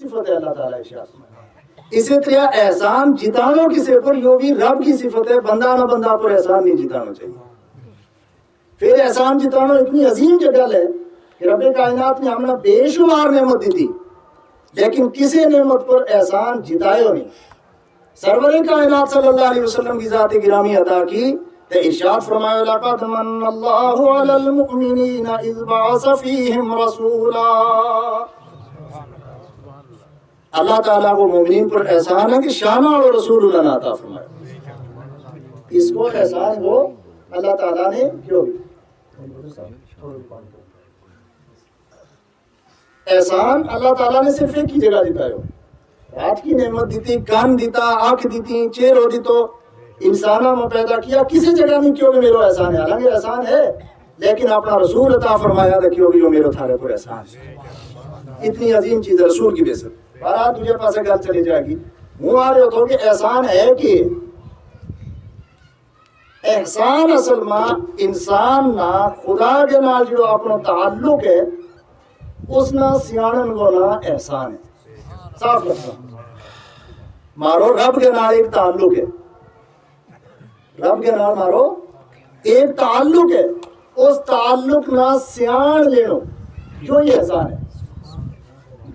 صفت ہے اللہ تعالیٰ اسی طرح احسان جتانو کسی پر یہ بھی رب کی صفت ہے، بندہ نہ بندہ پر احسان نہیں جتانا چاہیے۔ پھر احسان جتانا اتنی عظیم جگہ ہے کہ رب کائنات نے ہمیں بے شمار نعمت دی تھی، لیکن کسی نعمت پر احسان جتائے ہو نہیں۔ سرور کائنات صلی اللہ علیہ وسلم کی ذات گرامی عطا کی تو ارشاد فرمایا لقد من اللہ علی المؤمنین اذ بعث فیہم رسولا۔ اللہ تعالیٰ کو مومنین پر احسان ہے کہ شانہ اور رسول اللہ عطا فرمایا، اس کو احسان کو اللہ تعالیٰ نے کیوں احسان اللہ تعالیٰ نے صرف ایک ہی جگہ دیتا ہے، رات کی نعمت دیتی، کان دیتا، آنکھ دیتی، چہرہ دی تو انسانہ میں پیدا کیا، کسی جگہ نہیں کیوں کہ میرا احسان ہے، حالانکہ احسان ہے لیکن اپنا رسول عطا فرمایا تھا کیوں کہ جو میرے تھارے پر احسان ہے۔ اتنی عظیم چیز ہے رسول کی بے سے بارات تجھے پاسے گل چلی جائے گی منہ آ رہے ہو تو کہ احسان ہے کہ احسان اصل میں انسان نہ خدا کے نال جو اپنا تعلق ہے اس نہ سیانن کو نہ احسان ہے۔ صاف لفظ مارو رب کے نال ایک تعلق ہے، رب کے نال مارو ایک تعلق ہے، اس تعلق نہ سیان لینو جو یہ احسان ہے۔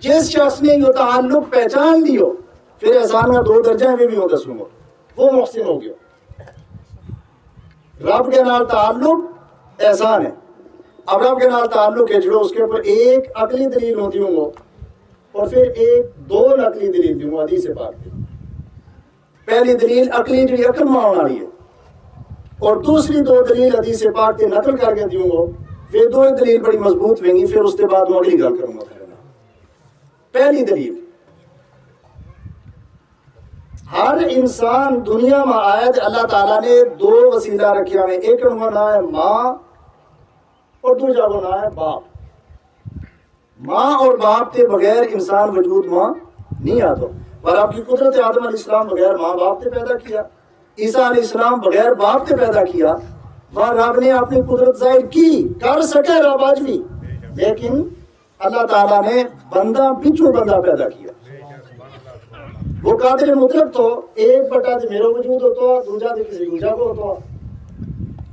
جس شخص نے یہ تعلق پہچان لیو پھر احسان کا 2 درجہ میں بھی ہو دسوں گا، وہ محسن ہو گیا۔ رب کے نال تعلق احسان ہے۔ اب رب کے نال تعلق ہے جو اس کے اوپر ایک عقلی دلیل ہوتی ہوں گا اور پھر ایک 2 نقلی دلیل دوں گا حدیث پاک کی۔ پہلی دلیل عقلی جو عقل میں ہونا رہی ہے اور دوسری 2 دلیل حدیث پاک کے نقل کر کے دوں گا، پھر 2 دلیل بڑی مضبوط ہویں گی، پھر اس کے بعد میں اگلی گل کروں گا۔ پہلی دلیل، ہر انسان دنیا میں آیا تو اللہ تعالیٰ نے 2 وسیلہ رکھیا میں، ایک کا نام ہے ماں اور دوسرا کا نام ہے باپ۔ ماں اور باپ کے بغیر انسان وجود میں نہیں آتا، اور آپ کی قدرت آدم علیہ السلام بغیر ماں باپ نے پیدا کیا، عیسیٰ علیہ السلام بغیر باپ نے پیدا کیا، اور رب نے اپنی قدرت ظاہر کی، کر سکے رب آج بھی، لیکن اللہ تعالیٰ نے بندہ بچوں بندہ پیدا کیا۔ وہ قادر مطلق تو ایک بٹا جو میرا وجود ہوتا ہے، دوسرا جو کسی دوسرا کو ہوتا ہے،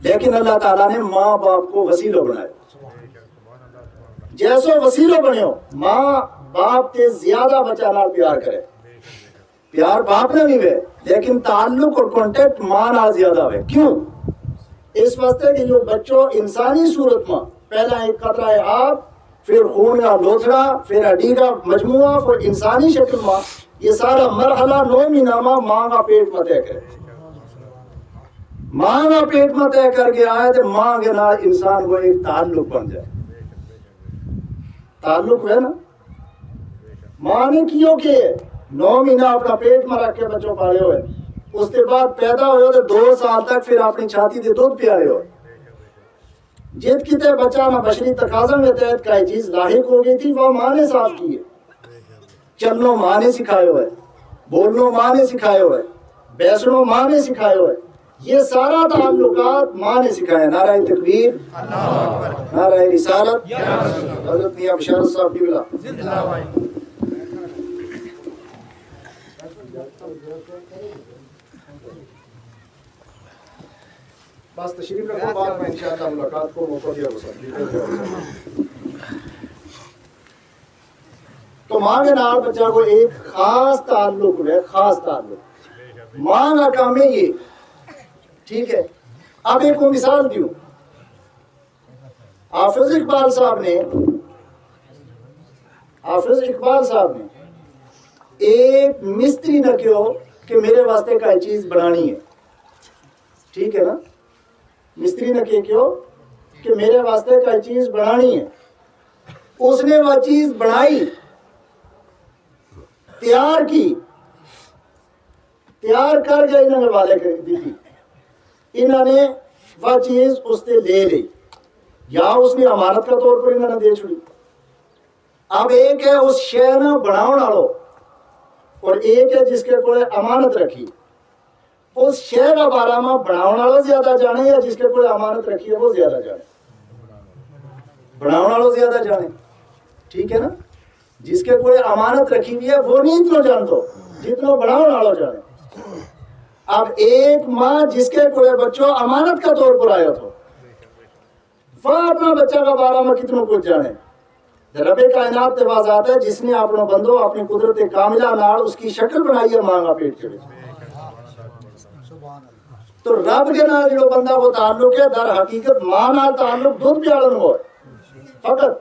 لیکن اللہ تعالیٰ نے ماں باپ کو وسیلہ بنایا۔ جیسو وسیلہ بنے ہو ماں باپ کے زیادہ بچہ نال پیار کرے، پیار باپ نے نہیں ہوئے لیکن تعلق اور کانٹیکٹ ماں نال زیادہ ہوئے۔ کیوں؟ اس واسطے کہ جو بچوں انسانی صورت میں پہلا ایک قطرہ ہے آپ، پھر خون کا لوتھڑا، پھر ہڈی کا مجموعہ، پھر انسانی شکل میں، یہ سارا مرحلہ 9 مہینہ ماں کا پیٹ میں طے کرے۔ ماں کا پیٹ میں طے کر کے آئے تو ماں کے نال انسان کو ایک تعلق بن جائے۔ تعلق ہے نا، ماں نے کیوں کہ 9 مہینہ اپنا پیٹ میں رکھ کے بچوں پالے ہوئے، اس کے بعد پیدا ہوئے تو 2 سال تک پھر اپنی چھاتی دے دودھ پیارے ہوئے۔ جت کتے بچہ میں بشری تقاضا میں تحت کا چیز لاحق ہو گئی تھی وہ ماں نے صاف کی ہے۔ چلنو ماں نے سکھائے ہوئے، بولنو ماں نے سکھائے ہوئے، بیسنو ماں نے سکھائے ہوئے، یہ سارا تعلقات ماں نے سکھائے۔ نعرہ تکبیر، نعرہ رسالت، حضرت میاں بشارت صاحب کی بلا بس تشریف رکھو، بعد میں انشاءاللہ ملاقات کو موقع دیا گا۔ تو ماں کے نال بچہ کو ایک خاص تعلق ہے، خاص تعلق ماں کا کام ہے یہ، ٹھیک ہے۔ اب ایک کو مثال دیوں، حافظ اقبال صاحب نے ایک مستری نہ کہو کہ میرے واسطے کا چیز بنانی ہے، ٹھیک ہے نا، مستری نے کہو کہ میرے واسطے کا چیز بنانی ہے، اس نے وہ چیز بنائی، تیار کی، تیار کر کے انہوں نے والے کر دی تھی، انہوں نے وہ چیز اس سے لے لی یا اس نے امانت کا طور پر انہوں نے دے چھوڑی۔ اب ایک ہے اس شے نہ بناؤن والو اور ایک ہے جس کے کوئی امانت رکھی، اس شے کا بارہ میں بناؤن والا زیادہ جانے یا جس کے کوئی امانت رکھی ہے وہ زیادہ جانے؟ بناؤن والا زیادہ جانے، ٹھیک ہے نا۔ جس کے کوئی امانت رکھی ہوئی ہے وہ نہیں اتنا جانتو جتنا بڑھاؤ نالو جانے. اب ایک ماں جس کے کوئی بچوں امانت کا طور پر آیا تھا وہ اپنا بچہ کا بارہ میں کتنا کچھ جانے. رب کائنات تے واضح آتا ہے جس نے اپنا بندو اپنی قدرت کاملہ نال اس کی شکل بنائی ہے مانگا پیٹ کے. تو رب کے نال جو بندہ کو تعلق ہے در حقیقت ماں نال تعلق دودھ پیالن ہو فقط,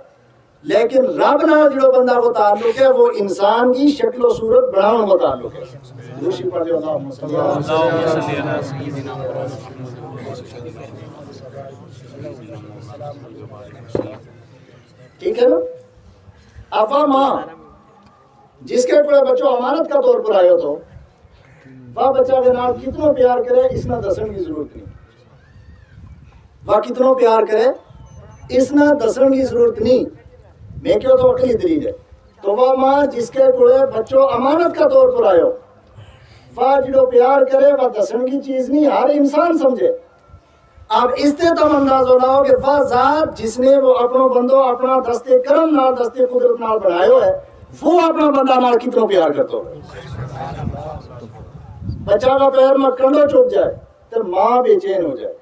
لیکن رب نال جو بندہ کو تعلق ہے وہ انسان کی شکل و صورت بناؤن کو تعلق ہے. دوسری پڑھ دیو اللہم صلی اللہ علیہ وسلم. ٹھیک ہے نا. اب ماں جس کے کوئی بچوں امانت کا طور پر آئے تو وہ بچہ کے نال کتنا پیار کرے اس نہ دسن کی ضرورت نہیں. وہ کتنا پیار کرے اس نہ دسن کی ضرورت نہیں. میں کیوں تو عقلی دلیل ہے. تو وہ ماں جس کے کوئی بچوں امانت کا طور پر آئے وہ جو پیار کرے وہ دسن کی چیز نہیں ہر انسان سمجھے. اب اس سے تم انداز ہونا ہو کہ وہ ذات جس نے وہ اپنا بندو اپنا دستے کرم نال دستے قدرت نال بنائے ہے وہ اپنا بندہ نال کتنا پیار کرتا ہو. بچہ کا پیر میں کنڈو چپ جائے تو ماں بے چین ہو جائے.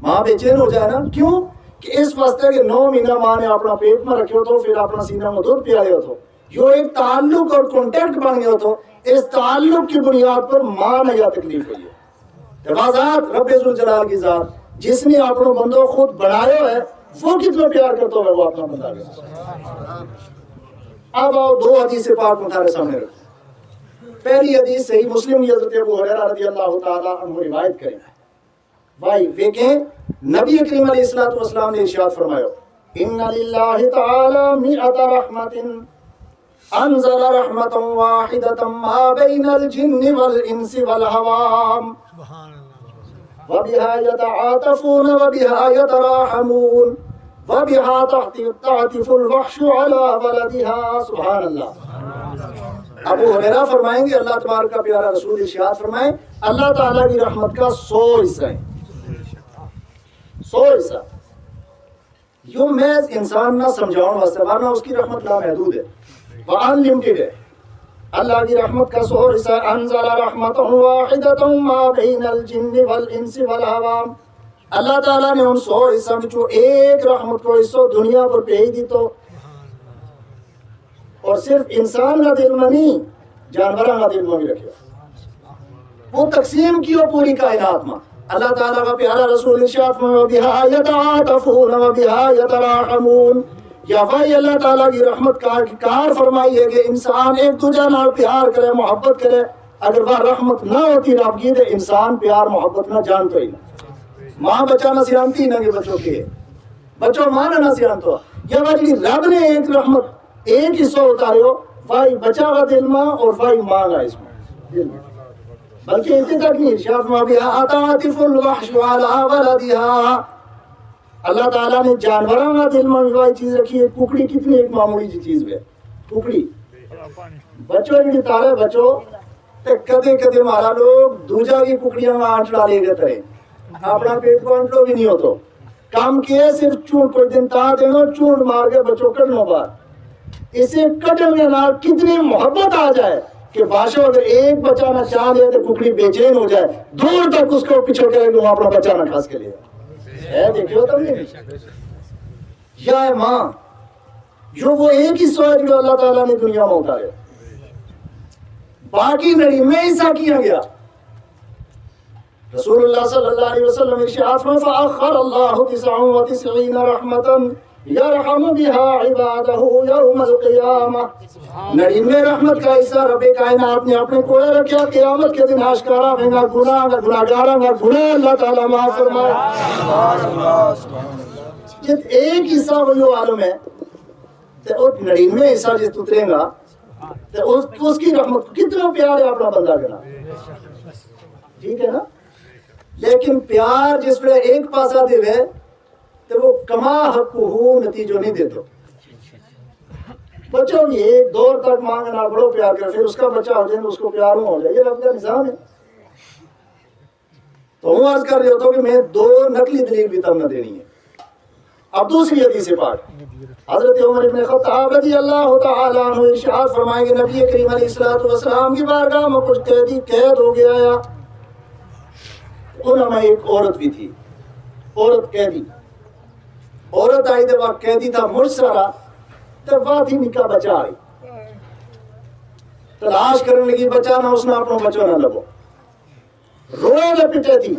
ماں بے چین ہو جائے نا. کیوں کہ اس واسطے کہ 9 مہینہ ماں نے اپنا پیٹ میں رکھے ہو تو پھر اپنا سینہ میں دودھ پیا ہو تو یہ ایک تعلق اور کانٹیکٹ بن گیا تو اس تعلق کی بنیاد پر ماں نے یا تکلیف ہوئی ہے. ذات رب ذوالجلال کی ذات جس نے اپنا بندوں خود بنایا ہے وہ کتنا پیار کرتا ہے وہ اپنا بندہ ہے. اب آؤ 2 حدیث پاک مطالعے سامنے رکھو. پہلی حدیث صحیح مسلم کی حضرت ابو ہریرہ رضی اللہ تعالی عنہ روایت کریں. بھائی دیکھیں نبی کریم علیہ الصلوۃ والسلام نے ارشاد فرمایا ان للہ تعالی 100 رحمت انزل رحمت واحدۃ ما بین الجن والانس والعوام وبها يتعاطفون وبها يتراحمون وبها تعطف الوحش على ولدها. سبحان اللہ. ابو ہریرہ فرمائیں گے اللہ تبارک کا پیارا رسول ارشاد فرمائیں اللہ تعالیٰ کی رحمت کا 100 حصہ ہیں. 100 حصہ یوں محض انسان نہ سمجھاؤں واسطے ورنہ اس کی رحمت لامحدود ہے وہ ان لمیٹڈ ہے. اللہ کی رحمت کا 100 حصہ انزل رحمت واحدۃ ما بین الجن والانس والعوام. اللہ تعالیٰ نے ان 100 حصہ میں جو ایک رحمت کو حصہ دنیا پر بھیج دی تو اور صرف انسان کا دل میں نہیں جانوراں کا دل میں بھی رکھا وہ تقسیم کیو پوری کائنات میں. اللہ تعالیٰ کا پیارا رسول ارشاد فرمایا وَبِهَا يَتَعَاطَفُونَ وَبِهَا يَتَرَاحَمُونَ. یا بھائی اللہ تعالیٰ کی رحمت کا کار فرمائی ہے کہ انسان ایک دوسرے نال پیار کرے محبت کرے. اگر وہ رحمت نہ ہوتی رب کی تو انسان پیار محبت نہ جانتا ہی نہ. ماں بچہ نہ سیانتی نہ کہ بچوں کے بچوں ماں نہ سیانتا. یا بھائی رب نے ایک رحمت ایک حصہ اتارے ہو بھائی بچہ کا دل ماں اور بھائی ماں کا اس میں بلکہ اتنے تک نہیں ارشاد میں تعطف الوحش علی ولدها. اللہ تعالیٰ نے جانوراں کا دل میں بھی چیز رکھی ہے. ککڑی کتنی ایک معمولی سی چیز ہے. ککڑی بچوں کی تارے بچوں تے کدے کدے مارا لوگ دوجا کی ککڑیاں میں آنٹ ڈالے گئے ترے اپنا پیٹ کو آنٹ لو بھی نہیں ہو تو کام کیے صرف چونٹ کوئی دن تا دینا چونٹ مار کے بچوں کٹنو بار اسے کٹن کے نال کتنی محبت آ جائے کہ بادشاہ اگر ایک بچہ نہ چاہ لے تو ککڑی بے چین ہو جائے دور تک اس کو پیچھے کرے کہ وہ اپنا بچہ نہ کھاس کے لے. دیکھو تم نہیں یا ماں جو وہ ایک ہی سوچ جو اللہ تعالیٰ نے دنیا میں اتارے باقی نہیں میں ایسا کیا گیا. رسول اللہ صلی اللہ علیہ وسلم ارشاد فرمایا فاخر اللہ 99 رحمتا یرحم بها عباده یوم القیامہ. 99 رحمت کا حصہ رب کائنات نے اپنے کوڑے رکھا قیامت کے دن آشکارا ہوگا گناہگاراں کا گناہ اللہ تعالیٰ معاف فرمائے. جت ایک حصہ وہ جو عالم ہے تو وہ 99 حصہ جس اترے گا تو اس کی رحمت کتنا پیار ہے اپنا بندہ کرنا. ٹھیک ہے نا. لیکن پیار جس پہ ایک پاسا دے ہوئے تو وہ کما حق ہو نتیجہ نہیں دیتا. بچوں کی ایک دور تک مانگنا بڑو پیار کر پھر اس کا بچہ ہو جائے اس کو پیار ہو جائے. یہ رب کا نظام ہے. تو ہوں عرض کر رہی ہوتا ہوں کہ میں 2 نقلی دلیل بھی تم نہ دینی ہے. اب دوسری حدیث پاک حضرت عمر ابن خطاب رضی اللہ تعالیٰ عنہ ارشاد فرمائیں گے نبی کریم علیہ الصلوۃ والسلام کی بارگاہ میں کچھ قیدی قید ہو گیا یا ان میں ایک عورت بھی تھی، عورت قیدی، عورت آئی تو وقت قیدی تھا مرسرا تو بات ہی نکاح بچا آئی تلاش کرنے لگی بچا نہ اس نے اپنا بچوں نہ لگو روئے نہ پٹے تھی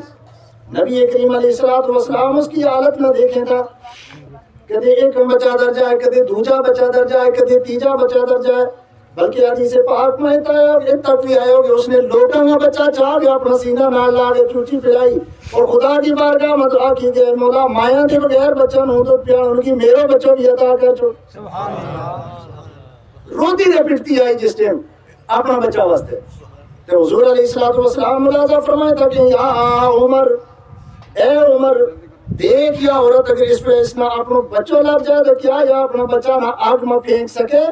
نبی کریم علیہ الصلوۃ والسلام اس کی حالت نہ دیکھیں تھا کدے ایک بچہ در جائے کدے دوجا بچہ در جائے کدے تیجا بچہ در جائے بلکہ حدیث پاک میں تک بھی آئے ہو کہ اس نے لوٹا میں بچہ چاہ گیا اپنا سینہ نہ لاگے چوٹی پلائی اور خدا کی بارگاہ میں دعا کی گئے مولا مایا کے بغیر بچہ نہ ہو تو پیار ان کی میرے بچوں بھی عطا کر چھوڑ روتی دے پٹتی آئی جس ٹائم اپنا بچہ واسطے تو حضور علیہ الصلوۃ والسلام ملازہ فرمایا تھا کہ یا عمر اے عمر دیکھ یا عورت اگر اس پہ اس نہ اپنا بچوں لگ جائے تو کیا یا اپنا بچہ نہ آگ میں پھینک سکے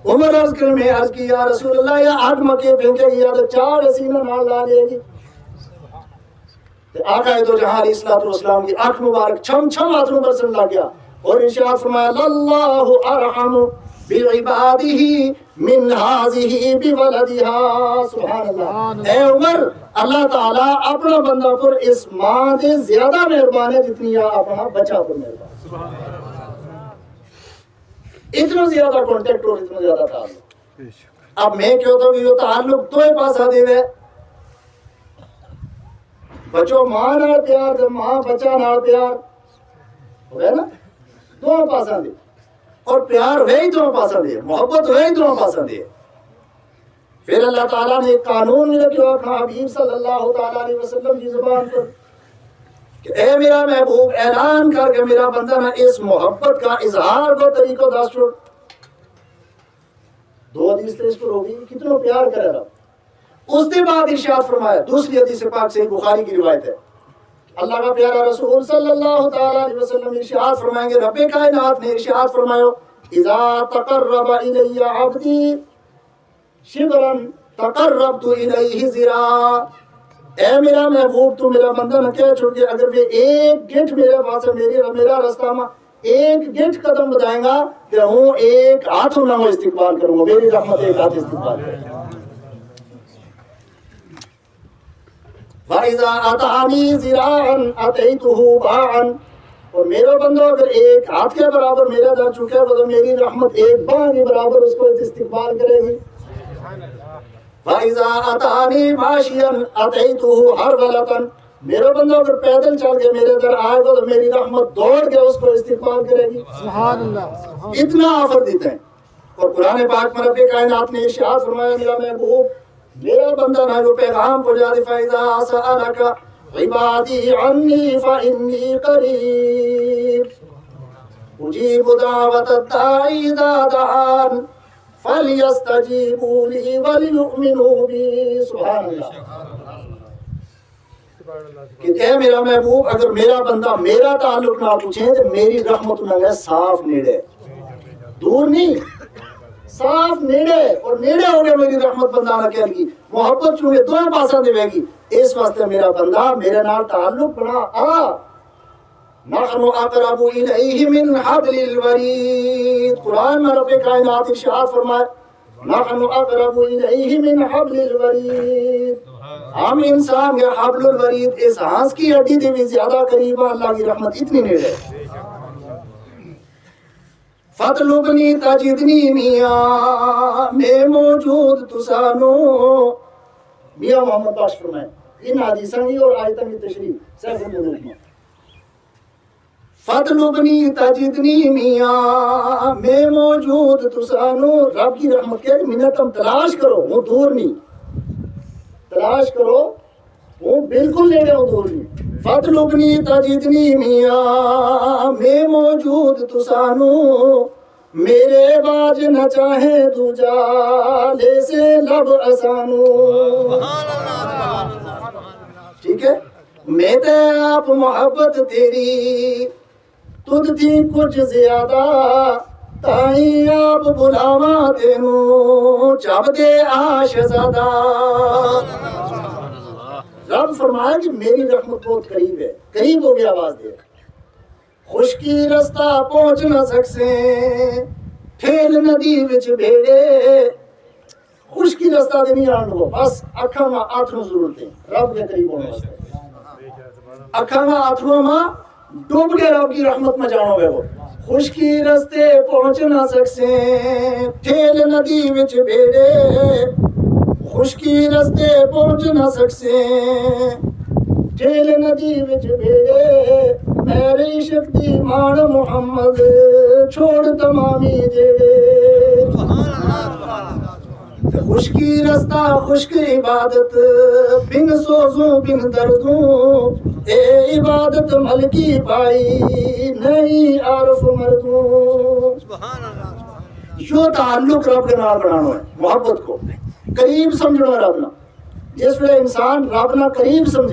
عمر عرض کرے میں عرض کی یا رسول اللہ یا آگ میں کے پھینکے گی یا تو چار سینہ نال لا لے گی آقا تو جہاں علیہ الصلوۃ والسلام کی آنکھ مبارک چھم چھم آنسو برسن لگ گیا اور ارشاد فرمایا اللہ ارحم بعبادہ من ہذہ بولدہا سبحان اللہ اے عمر اللہ تعالیٰ اپنا بندہ پر اس ماں دے زیادہ مہربان ہے جتنی اپنا بچہ پر مہربان اتنا زیادہ کانٹیکٹ اور اتنا زیادہ تعلق اب میں کہتا ہوں کہ یہ تعلق تو ہی پاسا دے وے بچوں ماں نال پیار جب ماں بچہ نال پیار ہوئے نا دونوں پاسا دے اور پیار وہی دونوں پاسا دے محبت وہی دونوں پاسا دے پھر اللہ تعالیٰ نے ایک قانون میں رکھا اپنا حبیب صلی اللہ تعالیٰ علیہ وسلم کی زبان پر کہ اے میرا محبوب اعلان کر کے میرا بندہ نہ اس محبت کا اظہار کو طریقہ دس چھوڑ دو حدیث سے اس پر ہوگی کتنا پیار کرے رہا اس کے بعد ارشاد فرمایا دوسری حدیث پاک سے بخاری کی روایت ہے اللہ کا پیارا رسول صلی اللہ تعالیٰ علیہ وسلم ارشاد فرمائیں گے رب کائنات نے ارشاد فرمایا اذا تقرب الی عبدی شبرا تقربت الیہ ذراعا اے میرا محبوب تو میرا بندہ نہ کہہ چھوڑ کے اگر وہ ایک گھنٹ میرے پاس میرا راستہ میں ایک گھنٹ قدم بتائیں گا کہ ہوں ایک ہاتھ نہ ہو استقبال کروں گا میری رحمت ایک ہاتھ استقبال کروں گا وَإِذَا أَتَانِي ذِرَاعًا أَتَيْتُهُ بَاعًا اور میرا بندہ اگر ایک ہاتھ کے برابر میرا در چکے گا تو میری رحمت ایک باں کے برابر اس کو استقبال کرے گی وَإِذَا أَتَانِي مَاشِيًا أَتَيْتُهُ حَرْوَلَةً میرا بندہ اگر پیدل چل کے میرے در آئے گا تو میری رحمت دوڑ کے اس کو استقبال کرے گی سبحان اللہ اتنا آفر دیتے ہیں اور قرآن پاک میں رب کائنات نے ارشاد فرمایا میرا محبوب میرا بندہ نہ جو پیغام پہنچا دے فَإِذَا سَأَلَكَ عِبَادِي عَنِّي فَإِنِّي قَرِيبٌ أُجِيبُ دَعْوَةَ الدَّاعِ إِذَا دَعَانِ فَلْيَسْتَجِيبُوا لِي وَلْيُؤْمِنُوا بِي سبحان اللہ کہ اے میرا محبوب اگر میرا بندہ میرا تعلق نہ پوچھے تو میری رحمت نہ ہے صاف نیڑے دور نہیں صاف نیڑے اور نیڑے ہو گئے میری رحمت بندہ نہ کہہ گی محبت چونکہ دونوں پاسا دے گی اس واسطے میرا بندہ میرے نال تعلق بنا نحن اقرب الیہ من حبل الورید قرآن میں رب کائنات ارشاد فرمائے نحن اقرب الیہ من حبل الورید ہم انسان کے حبل الورید اس ہانس کی ہڈی دے بھی زیادہ قریب اللہ کی رحمت اتنی نیڑے فَاطْلُبْنِي تَجِدْنِي میاں میں موجود تسانو میاں محمد باش فرمائے ان حدیثاں ہی اور آیتاں کی تشریح سیف النور میں فَاطْلُبْنِي تَجِدْنِي میاں میں موجود تسانو رب کی رحمت کے منت ہم تلاش کرو وہ دور نہیں تلاش کرو وہ بالکل نیڑے ہو دور نہیں فَاطْلُبْنِي تَجِدْنِي میاں میں موجود تسانو میرے باج نہ چاہے دوجا لے سے لب اسانو ٹھیک ہے میں تے آپ محبت تیری تجھ تھی کچھ زیادہ تائیں آپ بلاوا تینوں چب دے آش زادہ رب فرمایا کہ میری رحمت بہت قریب ہے قریب ہو گیا آواز دے خشکی رستہ پہنچ نہ سکسیں ٹھیل ندی وچ بھیڑے خشکی رستہ دے نہیں آن لگو بس اکھاں ماں آتھروں ضرورتیں رب کے قریب ہونے واسطے اکھاں ماں آتھروں ماں ڈوب کے رب کی رحمت میں جانو گے وہ خشکی رستے پہنچ نہ سکسیں ٹھیل ندی وچ بھیڑے خشکی رستے پہنچ نہ سکسیں ٹھیل ندی وچ بھیڑے میرے عشق دی مان محمد چھوڑ تمامی جیڑے خشکی رستہ خشک عبادت بن سوزوں بن دردوں اے عبادت ملکی پائی نہیں عارف مردوں یوں تعلق رب کے نال بنانا ہے محبت کو قریب سمجھنا رب نہ جس ویلے انسان رب نہ قریب سمجھے